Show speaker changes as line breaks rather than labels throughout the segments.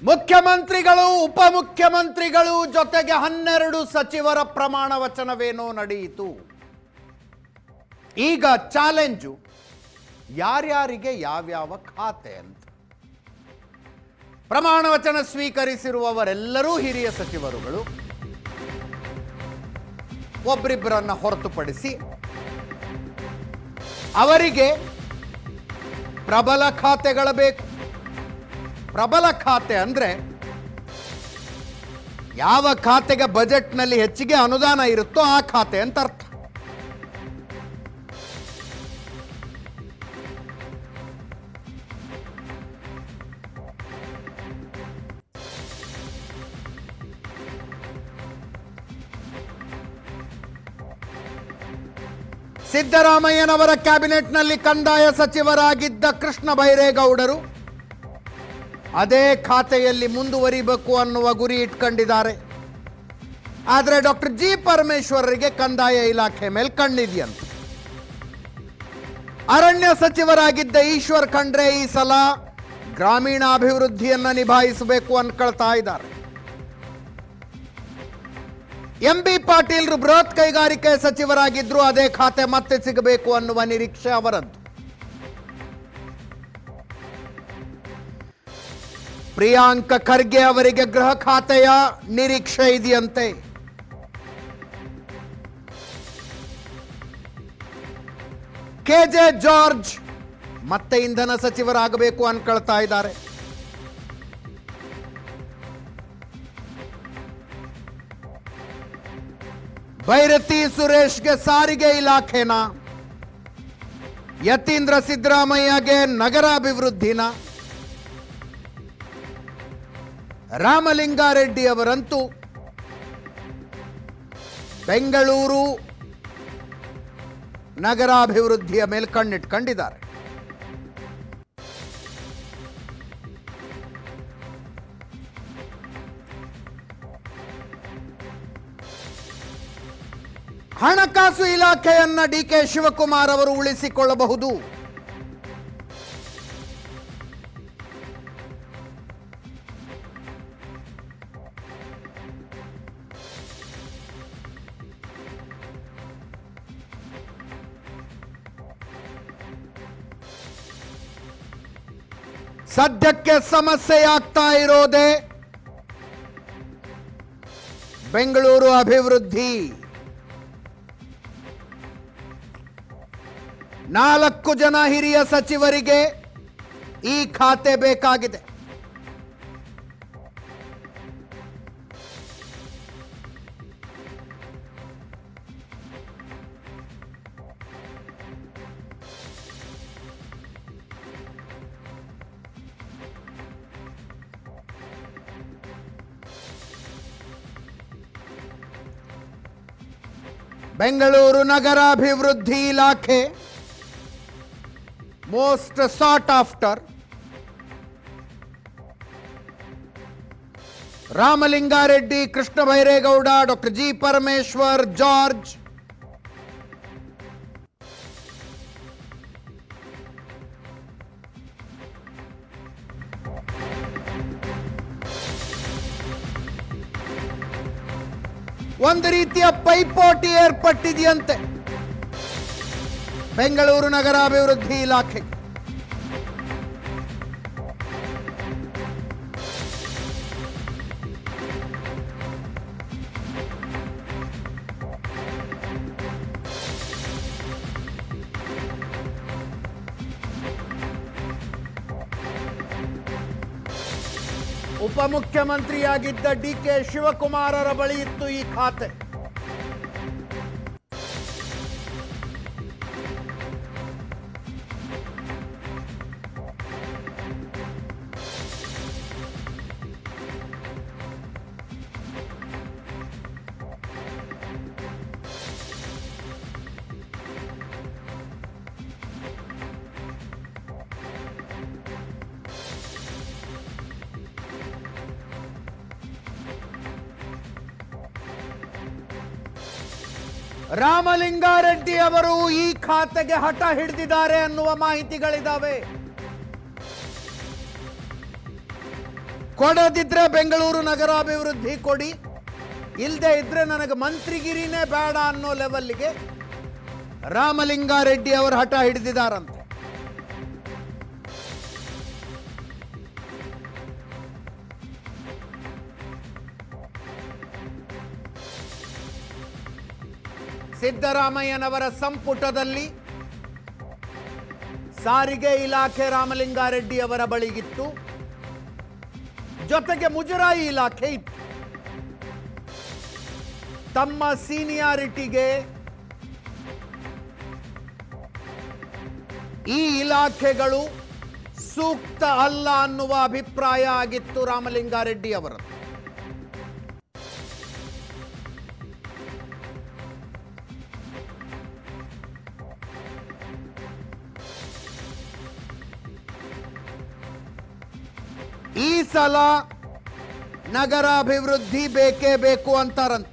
ಮುಖ್ಯಮಂತ್ರಿಗಳು ಉಪಮುಖ್ಯಮಂತ್ರಿಗಳು ಜೊತೆಗೆ 12 ಸಚಿವರ ಪ್ರಮಾಣ ವಚನವೇನೋ ನಡೆಯಿತು. ಈಗ ಚಾಲೆಂಜು ಯಾರ್ಯಾರಿಗೆ ಯಾವ್ಯಾವ ಖಾತೆ ಅಂತ. ಪ್ರಮಾಣ ವಚನ ಸ್ವೀಕರಿಸಿರುವವರೆಲ್ಲರೂ ಹಿರಿಯ ಸಚಿವರುಗಳು, ಒಬ್ಬರಿಬ್ಬರನ್ನ ಹೊರತುಪಡಿಸಿ ಅವರಿಗೆ ಪ್ರಬಲ ಖಾತೆಗಳ ಬೇಕು. ಪ್ರಬಲ ಖಾತೆ ಅಂದ್ರೆ ಯಾವ ಖಾತೆಗೆ ಬಜೆಟ್ನಲ್ಲಿ ಹೆಚ್ಚಿಗೆ ಅನುದಾನ ಇರುತ್ತೋ ಆ ಖಾತೆ ಅಂತ ಅರ್ಥ. ಸಿದ್ದರಾಮಯ್ಯನವರ ಕ್ಯಾಬಿನೆಟ್ನಲ್ಲಿ ಕಂದಾಯ ಸಚಿವರಾಗಿದ್ದ ಕೃಷ್ಣ ಬೈರೇಗೌಡರು ಅದೇ ಖಾತೆಯಲ್ಲಿ ಮುಂದುವರಿಬೇಕು ಅನ್ನುವ ಗುರಿ ಇಟ್ಕೊಂಡಿದ್ದಾರೆ. ಆದರೆ ಡಾಕ್ಟರ್ ಜಿ ಪರಮೇಶ್ವರರಿಗೆ ಕಂದಾಯ ಇಲಾಖೆ ಮೇಲೆ ಕಣ್ಣಿದೆಯಂತೆ. ಅರಣ್ಯ ಸಚಿವರಾಗಿದ್ದ ಈಶ್ವರ್ ಖಂಡ್ರೆ ಈ ಸಲ ಗ್ರಾಮೀಣಾಭಿವೃದ್ಧಿಯನ್ನ ನಿಭಾಯಿಸಬೇಕು ಅನ್ಕೊಳ್ತಾ ಇದ್ದಾರೆ. ಎಂ.ಬಿ. ಪಾಟೀಲ್ರು ಬೃಹತ್ ಕೈಗಾರಿಕೆ ಸಚಿವರಾಗಿದ್ರು, ಅದೇ ಖಾತೆ ಮತ್ತೆ ಸಿಗಬೇಕು ಅನ್ನುವ ನಿರೀಕ್ಷೆ ಅವರದ್ದು. ಪ್ರಿಯಾಂಕ ಖರ್ಗೆ ಅವರಿಗೆ ಗೃಹ ಖಾತೆಯ ನಿರೀಕ್ಷೆ ಇದೆಯಂತೆ. ಕೆ.ಜೆ. ಜಾರ್ಜ್ ಮತ್ತೆ ಇಂಧನ ಸಚಿವರಾಗಬೇಕು ಅನ್ಕೊಳ್ತಾ ಇದ್ದಾರೆ. ಭೈರತಿ ಸುರೇಶ್ಗೆ ಸಾರಿಗೆ ಇಲಾಖೆನ, ಯತೀಂದ್ರ ಸಿದ್ದರಾಮಯ್ಯಗೆ ನಗರಾಭಿವೃದ್ಧಿನ, ರಾಮಲಿಂಗಾರೆಡ್ಡಿ ಅವರಂತೂ ಬೆಂಗಳೂರು ನಗರಾಭಿವೃದ್ಧಿಯ ಮೇಲೆ ಕಣ್ಣಿಟ್ಕೊಂಡಿದ್ದಾರೆ. ಹಣಕಾಸು ಇಲಾಖೆಯನ್ನ ಡಿ.ಕೆ. ಶಿವಕುಮಾರ್ ಅವರು ಉಳಿಸಿಕೊಳ್ಳಬಹುದು. ಸದ್ಯಕ್ಕೆ ಸಮಸ್ಯೆಯಾಗ್ತಾ ಇರೋದೇ ಬೆಂಗಳೂರು ಅಭಿವೃದ್ಧಿ. 4 ಜನ ಹಿರಿಯ ಸಚಿವರಿಗೆ ಈ ಖಾತೆ ಬೇಕಾಗಿದೆ. ಬೆಂಗಳೂರು ನಗರಾಭಿವೃದ್ಧಿ ಇಲಾಖೆ most sought after. Ramalinga Reddy, Krishna Byregowda, doctor G Parameshwar, George. ಒಂದು ರೀತಿಯ ಪೈಪೋಟಿ ಏರ್ಪಟ್ಟಿದೆಯಂತೆ ಬೆಂಗಳೂರು ನಗರಾಭಿವೃದ್ಧಿ ಇಲಾಖೆ. ಉಪಮುಖ್ಯಮಂತ್ರಿಯಾಗಿದ್ದ ಡಿ.ಕೆ. ಶಿವಕುಮಾರರ ಬಳಿ ಇತ್ತು ಈ ಖಾತೆ. ರಾಮಲಿಂಗಾರೆಡ್ಡಿ ಅವರು ಈ ಖಾತೆಗೆ ಹಠ ಹಿಡಿದಿದ್ದಾರೆ ಅನ್ನುವ ಮಾಹಿತಿಗಳಿದ್ದಾವೆ. ಕೊಡದಿದ್ರೆ ಬೆಂಗಳೂರು ನಗರಾಭಿವೃದ್ಧಿ ಕೊಡಿ, ಇಲ್ಲದೆ ಇದ್ರೆ ನನಗೆ ಮಂತ್ರಿಗಿರಿನೇ ಬೇಡ ಅನ್ನೋ ಲೆವೆಲ್ಗೆ ರಾಮಲಿಂಗಾರೆಡ್ಡಿ ಅವರು ಹಠ ಹಿಡಿದಿದ್ದಾರಂತೆ. ಸಿದ್ದರಾಮಯ್ಯನವರ ಸಂಪುಟದಲ್ಲಿ ಸಾರಿಗೆ ಇಲಾಖೆ ರಾಮಲಿಂಗಾರೆಡ್ಡಿ ಅವರ ಬಳಿಗಿತ್ತು, ಜೊತೆಗೆ ಮುಜರಾಯಿ ಇಲಾಖೆ ಇತ್ತು. ತಮ್ಮ ಸೀನಿಯಾರಿಟಿಗೆ ಈ ಇಲಾಖೆಗಳು ಸೂಕ್ತ ಅಲ್ಲ ಅನ್ನುವ ಅಭಿಪ್ರಾಯ ಆಗಿತ್ತು ರಾಮಲಿಂಗಾರೆಡ್ಡಿ ಅವರದ್ದು. ಈ ಸಲ ನಗರಾಭಿವೃದ್ಧಿ ಬೇಕೇ ಬೇಕು ಅಂತಾರಂತೆ.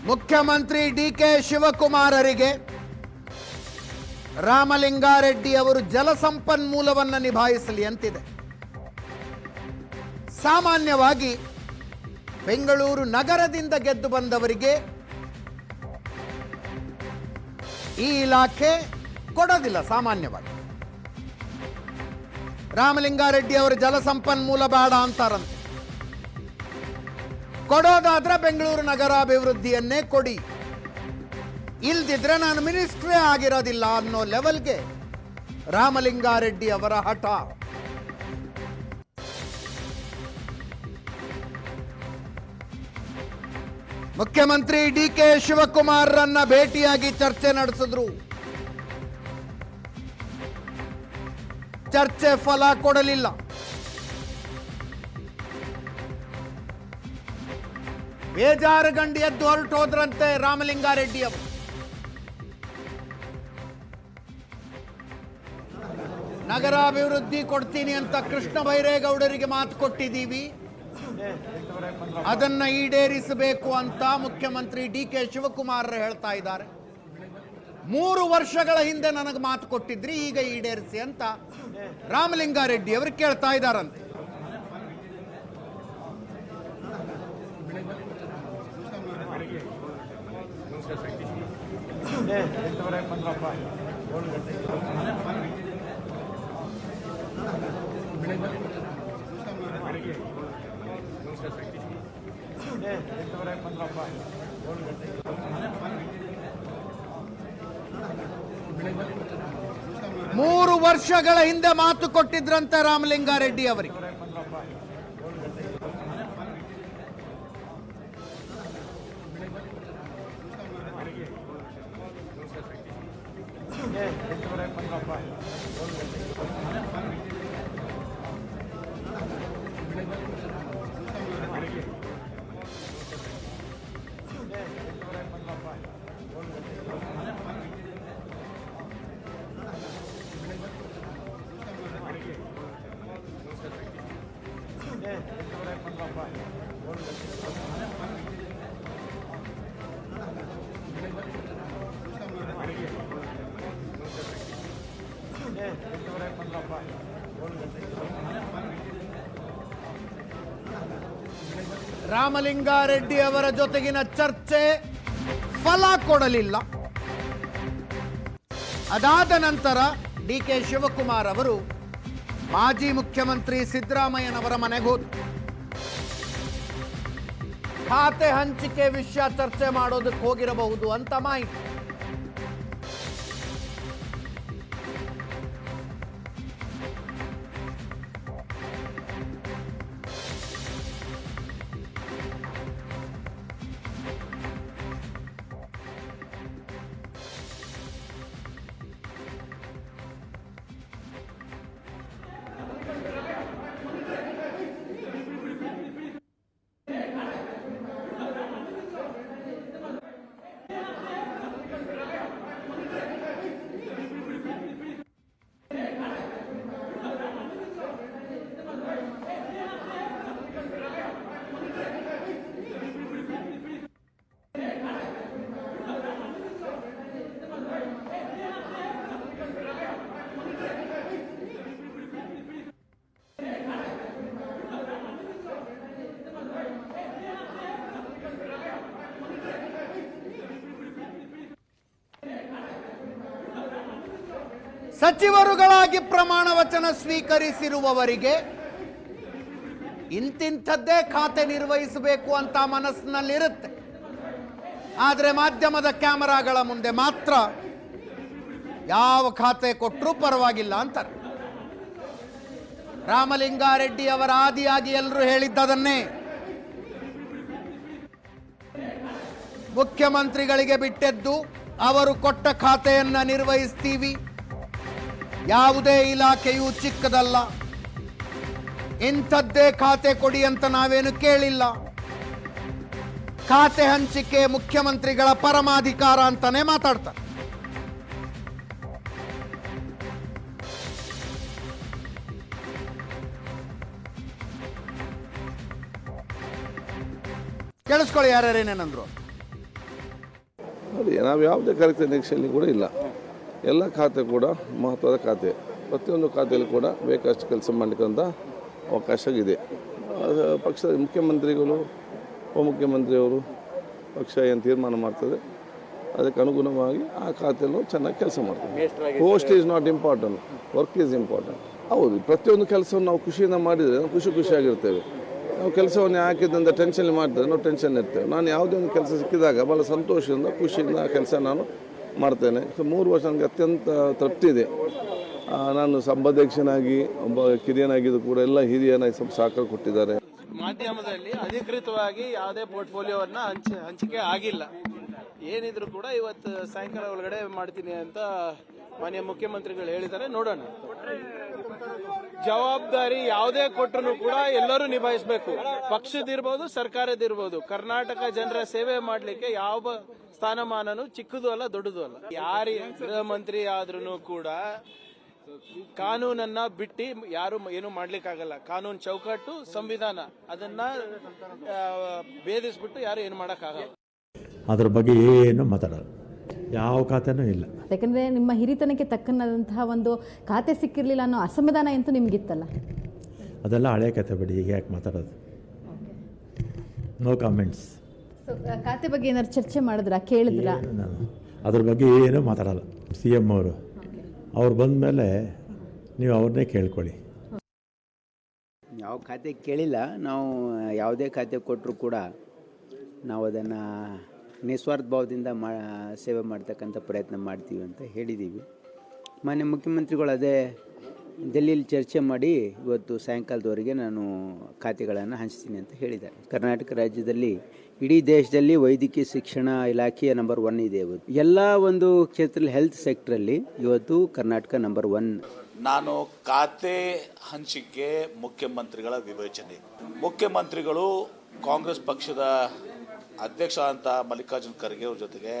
ಮುಖ್ಯಮಂತ್ರಿ ಡಿ.ಕೆ. ಶಿವಕುಮಾರರಿಗೆ ರಾಮಲಿಂಗಾರೆಡ್ಡಿ ಅವರು ಜಲಸಂಪನ್ಮೂಲವನ್ನು ನಿಭಾಯಿಸಲಿ ಅಂತಿದೆ. ಸಾಮಾನ್ಯವಾಗಿ ಬೆಂಗಳೂರು ನಗರದಿಂದ ಗೆದ್ದು ಬಂದವರಿಗೆ ಈ ಇಲಾಖೆ ಕೊಡೋದಿಲ್ಲ. ಸಾಮಾನ್ಯವಾಗಿ ರಾಮಲಿಂಗಾರೆಡ್ಡಿ ಅವರು ಜಲಸಂಪನ್ಮೂಲ ಬೇಡ ಅಂತಾರಂತೆ. ಕೊಡೋದಾದ್ರೆ ಬೆಂಗಳೂರು ನಗರಾಭಿವೃದ್ಧಿಯನ್ನೇ ಕೊಡಿ, ಇಲ್ದಿದ್ರೆ ನಾನು ಮಿನಿಸ್ಟ್ರೇ ಆಗಿರೋದಿಲ್ಲ ಅನ್ನೋ ಲೆವೆಲ್ಗೆ ರಾಮಲಿಂಗಾರೆಡ್ಡಿ ಅವರ ಹಠ. ಮುಖ್ಯಮಂತ್ರಿ ಡಿ.ಕೆ. ಶಿವಕುಮಾರರನ್ನ ಭೇಟಿಯಾಗಿ ಚರ್ಚೆ ನಡೆಸಿದ್ರು. ಚರ್ಚೆ ಫಲ ಕೊಡಲಿಲ್ಲ. ಬೇಜಾರು ಗಂಡು ಎದ್ದು ಹೊರಟು ಹೋದ್ರಂತೆ ರಾಮಲಿಂಗಾರೆಡ್ಡಿ ಅವರು. ನಗರಾಭಿವೃದ್ಧಿ ಕೊಡ್ತೀನಿ ಅಂತ ಕೃಷ್ಣ ಬೈರೇಗೌಡರಿಗೆ ಮಾತು ಕೊಟ್ಟಿದ್ದೀವಿ, ಅದನ್ನ ಈಡೇರಿಸಬೇಕು ಅಂತ ಮುಖ್ಯಮಂತ್ರಿ ಡಿ.ಕೆ. ಶಿವಕುಮಾರ್ ಹೇಳ್ತಾ ಇದ್ದಾರೆ. 3 ವರ್ಷಗಳ ಹಿಂದೆ ನನಗೆ ಮಾತು ಕೊಟ್ಟಿದ್ರಿ, ಈಗ ಈಡೇರಿಸಿ ಅಂತ ರಾಮಲಿಂಗಾರೆಡ್ಡಿ ಅವರು ಕೇಳ್ತಾ ಇದ್ದಾರಂತೆ. ಮೂರು ವರ್ಷಗಳ ಹಿಂದೆ ಮಾತು ಕೊಟ್ಟಿದ್ರಂತೆ ರಾಮಲಿಂಗಾರೆಡ್ಡಿ ಅವರಿಗೆ. ರಾಮಲಿಂಗಾರೆಡ್ಡಿ ಅವರ ಜೊತೆಗಿನ ಚರ್ಚೆ ಫಲ ಕೊಡಲಿಲ್ಲ. ಅದಾದ ನಂತರ ಡಿ.ಕೆ. ಶಿವಕುಮಾರ್ ಅವರು ಮಾಜಿ ಮುಖ್ಯಮಂತ್ರಿ ಸಿದ್ದರಾಮಯ್ಯನವರ ಮನೆಗೆ ಹೋದರು. ಖಾತೆ ಹಂಚಿಕೆ ವಿಷಯ ಚರ್ಚೆ ಮಾಡೋದಕ್ಕೆ ಹೋಗಿರಬಹುದು ಅಂತ ಮಾಹಿತಿ. ಸಚಿವರುಗಳಾಗಿ ಪ್ರಮಾಣ ವಚನ ಸ್ವೀಕರಿಸಿರುವವರಿಗೆ ಇಂತಿಂಥದ್ದೇ ಖಾತೆ ನಿರ್ವಹಿಸಬೇಕು ಅಂತ ಮನಸ್ಸಿನಲ್ಲಿರುತ್ತೆ. ಆದರೆ ಮಾಧ್ಯಮದ ಕ್ಯಾಮರಾಗಳ ಮುಂದೆ ಮಾತ್ರ ಯಾವ ಖಾತೆ ಕೊಟ್ಟರೂ ಪರವಾಗಿಲ್ಲ ಅಂತಾರೆ. ರಾಮಲಿಂಗಾರೆಡ್ಡಿ ಅವರ ಆದಿಯಾಗಿ ಎಲ್ಲರೂ ಹೇಳಿದ್ದದನ್ನೇ. ಮುಖ್ಯಮಂತ್ರಿಗಳಿಗೆ ಬಿಟ್ಟದ್ದು, ಅವರು ಕೊಟ್ಟ ಖಾತೆಯನ್ನ ನಿರ್ವಹಿಸ್ತೀವಿ, ಯಾವುದೇ ಇಲಾಖೆಯೂ ಚಿಕ್ಕದಲ್ಲ, ಇಂಥದ್ದೇ ಖಾತೆ ಕೊಡಿ ಅಂತ ನಾವೇನು ಕೇಳಿಲ್ಲ, ಖಾತೆ ಹಂಚಿಕೆ ಮುಖ್ಯಮಂತ್ರಿಗಳ ಪರಮಾಧಿಕಾರ ಅಂತಾನೆ ಮಾತಾಡ್ತಾರೆ. ಕೇಳಿಸ್ಕೊಳ್ಳಿ ಯಾರ್ಯಾರೇನೇನಂದ್ರು.
ಅದೇ ನಾವು ಯಾವುದೇ ಕಾರ್ಯಕ್ರಮ ನಿರೀಕ್ಷೆಯಲ್ಲಿ ಕೂಡ ಇಲ್ಲ. ಎಲ್ಲ ಖಾತೆ ಕೂಡ ಮಹತ್ವದ ಖಾತೆ. ಪ್ರತಿಯೊಂದು ಖಾತೆಯಲ್ಲಿ ಕೂಡ ಬೇಕಷ್ಟು ಕೆಲಸ ಮಾಡಲಿಕ್ಕಂಥ ಅವಕಾಶ ಇದೆ. ಪಕ್ಷದ ಮುಖ್ಯಮಂತ್ರಿಗಳು, ಉಪಮುಖ್ಯಮಂತ್ರಿಯವರು ಪಕ್ಷ ಏನು ತೀರ್ಮಾನ ಮಾಡ್ತದೆ ಅದಕ್ಕೆ ಅನುಗುಣವಾಗಿ ಆ ಖಾತೆಯಲ್ಲೂ ಚೆನ್ನಾಗಿ ಕೆಲಸ ಮಾಡ್ತಾರೆ. Post is not important, work is important. ಹೌದು, ಪ್ರತಿಯೊಂದು ಕೆಲಸವನ್ನು ನಾವು ಖುಷಿಯಿಂದ ಮಾಡಿದರೆ ನಾವು ಖುಷಿಯಾಗಿರ್ತೇವೆ. ನಾವು ಕೆಲಸವನ್ನು ಹಾಕಿದ್ದಂಥ ಟೆನ್ಷನ್ ಮಾಡ್ತೇವೆ, ನಾವು ಟೆನ್ಷನ್ ಇರ್ತೇವೆ. ನಾನು ಯಾವುದೇ ಒಂದು ಕೆಲಸ ಸಿಕ್ಕಿದಾಗ ಭಾಳ ಸಂತೋಷದಿಂದ ಖುಷಿಯಿಂದ ಆ ಕೆಲಸ ನಾನು ಮಾಡ್ತೇನೆ. 3 ವರ್ಷ ನನಗೆ ಅತ್ಯಂತ ತೃಪ್ತಿ ಇದೆ. ನಾನು ಸಭಾಧ್ಯಕ್ಷನಾಗಿ ಒಬ್ಬ ಕಿರಿಯನಾಗಿದ್ದು ಕೂಡ ಎಲ್ಲ ಹಿರಿಯನಾಗಿ ಸ್ವಲ್ಪ ಸಹಕಾರ ಕೊಟ್ಟಿದ್ದಾರೆ.
ಮಾಧ್ಯಮದಲ್ಲಿ ಅಧಿಕೃತವಾಗಿ ಯಾವುದೇ ಪೋರ್ಟ್ಫೋಲಿಯೋವನ್ನ ಹಂಚಿಕೆ ಆಗಿಲ್ಲ. ಏನಿದ್ರು ಕೂಡ ಇವತ್ತು ಸಾಯಂಕಾಲ ಒಳಗಡೆ ಮಾಡ್ತೀನಿ ಅಂತ ಮಾನ್ಯ ಮುಖ್ಯಮಂತ್ರಿಗಳು ಹೇಳಿದ್ದಾರೆ. ನೋಡೋಣ. ಜವಾಬ್ದಾರಿ ಯಾವುದೇ ಕೊಟ್ಟರು ಕೂಡ ಎಲ್ಲರೂ ನಿಭಾಯಿಸಬೇಕು. ಪಕ್ಷದಿರ್ಬೋದು, ಸರ್ಕಾರದಿರ್ಬೋದು. ಕರ್ನಾಟಕ ಜನರ ಸೇವೆ ಮಾಡಲಿಕ್ಕೆ ಯಾವ ಸ್ಥಾನಮಾನನು ಚಿಕ್ಕದು ಅಲ್ಲ, ದೊಡ್ಡದು ಅಲ್ಲ. ಯಾರು ಗೃಹ ಮಂತ್ರಿ ಆದ್ರೂ ಕೂಡ ಕಾನೂನನ್ನ ಬಿಟ್ಟು ಯಾರು ಏನು ಮಾಡ್ಲಿಕ್ಕಾಗಲ್ಲ. ಕಾನೂನು ಚೌಕಟ್ಟು, ಸಂವಿಧಾನ ಅದನ್ನ ಭೇದಿಸ್ಬಿಟ್ಟು ಯಾರು ಏನು ಮಾಡೋಕ್ಕಾಗಲ್ಲ.
ಅದ್ರ ಬಗ್ಗೆ ಏನು ಮಾತಾಡೋದು, ಯಾವ ಖಾತೆನೂ ಇಲ್ಲ.
ಯಾಕಂದರೆ ನಿಮ್ಮ ಹಿರಿತನಕ್ಕೆ ತಕ್ಕನಾದಂತಹ ಒಂದು ಖಾತೆ ಸಿಕ್ಕಿರಲಿಲ್ಲ ಅನ್ನೋ ಅಸಮಾಧಾನ ಅಂತೂ ನಿಮಗಿತ್ತಲ್ಲ.
ಅದೆಲ್ಲ ಹಳೆ ಕತೆ ಬಿಡಿ, ಈಗ ಯಾಕೆ ಮಾತಾಡೋದು. No comments.
ಖಾತೆ ಬಗ್ಗೆ ಏನಾದ್ರು ಚರ್ಚೆ ಮಾಡಿದ್ರಾ, ಕೇಳಿದ್ರಾ?
ಅದ್ರ ಬಗ್ಗೆ ಏನೂ ಮಾತಾಡಲ್ಲ. CM ಅವ್ರು ಬಂದ ಮೇಲೆ ನೀವು ಅವ್ರನ್ನೇ ಕೇಳ್ಕೊಳ್ಳಿ.
ಯಾವ ಖಾತೆ ಕೇಳಿಲ್ಲ. ನಾವು ಯಾವುದೇ ಖಾತೆ ಕೊಟ್ಟರು ಕೂಡ ನಾವು ಅದನ್ನು ನಿಸ್ವಾರ್ಥ ಭಾವದಿಂದ ಸೇವೆ ಮಾಡ್ತಕ್ಕಂಥ ಪ್ರಯತ್ನ ಮಾಡ್ತೀವಿ ಅಂತ ಹೇಳಿದ್ದೀವಿ. ಮಾನ್ಯ ಮುಖ್ಯಮಂತ್ರಿಗಳು ಅದೇ ಡೆಲ್ಲಿಯಲ್ಲಿ ಚರ್ಚೆ ಮಾಡಿ ಇವತ್ತು ಸಾಯಂಕಾಲದವರೆಗೆ ನಾನು ಖಾತೆಗಳನ್ನು ಹಂಚ್ತೀನಿ ಅಂತ ಹೇಳಿದ್ದಾರೆ. ಕರ್ನಾಟಕ ರಾಜ್ಯದಲ್ಲಿ ಇಡೀ ದೇಶದಲ್ಲಿ ವೈದ್ಯಕೀಯ ಶಿಕ್ಷಣ ಇಲಾಖೆಯ ನಂಬರ್ 1 ಇದೆ. ಇವತ್ತು ಎಲ್ಲ ಒಂದು ಕ್ಷೇತ್ರದಲ್ಲಿ ಹೆಲ್ತ್ ಸೆಕ್ಟ್ರಲ್ಲಿ ಇವತ್ತು ಕರ್ನಾಟಕ ನಂಬರ್ 1.
ನಾನು ಖಾತೆ ಹಂಚಿಕೆ ಮುಖ್ಯಮಂತ್ರಿಗಳ ವಿವೇಚನೆ. ಮುಖ್ಯಮಂತ್ರಿಗಳು ಕಾಂಗ್ರೆಸ್ ಪಕ್ಷದ ಅಧ್ಯಕ್ಷ ಅಂತ ಮಲ್ಲಿಕಾರ್ಜುನ್ ಖರ್ಗೆ ಅವ್ರ ಜೊತೆಗೆ,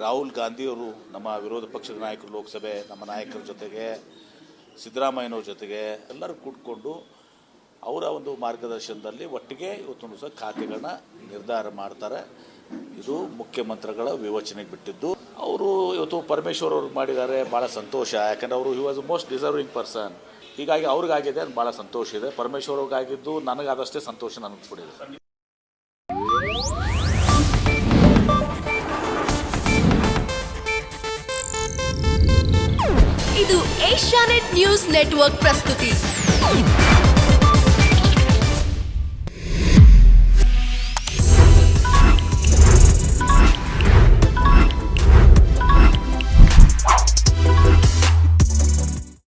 ರಾಹುಲ್ ಗಾಂಧಿಯವರು ನಮ್ಮ ವಿರೋಧ ಪಕ್ಷದ ನಾಯಕರು, ಲೋಕಸಭೆ ನಮ್ಮ ನಾಯಕರ ಜೊತೆಗೆ, ಸಿದ್ದರಾಮಯ್ಯನವ್ರ ಜೊತೆಗೆ ಎಲ್ಲರೂ ಕೂತ್ಕೊಂಡು ಅವರ ಒಂದು ಮಾರ್ಗದರ್ಶನದಲ್ಲಿ ಒಟ್ಟಿಗೆ ಇವತ್ತೊಂದು ಸಹ ಖಾತೆಗಳನ್ನ ನಿರ್ಧಾರ ಮಾಡ್ತಾರೆ. ಇದು ಮುಖ್ಯಮಂತ್ರಿಗಳ ವಿವೇಚನೆಗೆ ಬಿಟ್ಟಿದ್ದು. ಅವರು ಇವತ್ತು ಪರಮೇಶ್ವರ್ ಅವ್ರಿಗೆ ಮಾಡಿದ್ದಾರೆ, ಭಾಳ ಸಂತೋಷ. ಯಾಕಂದರೆ ಅವರು he was most deserving person. ಹೀಗಾಗಿ ಅವ್ರಿಗಾಗಿದೆ, ಅದು ಭಾಳ ಸಂತೋಷ ಇದೆ. ಪರಮೇಶ್ವರ್ ಅವ್ರಿಗಾಗಿದ್ದು ನನಗಾದಷ್ಟೇ ಸಂತೋಷ ನನಗೆ ಕೊಡಿದೆ.
ಇದು ಏಷ್ಯಾನೆಟ್ ನ್ಯೂಸ್ ನೆಟ್ವರ್ಕ್ ಪ್ರಸ್ತುತಿ.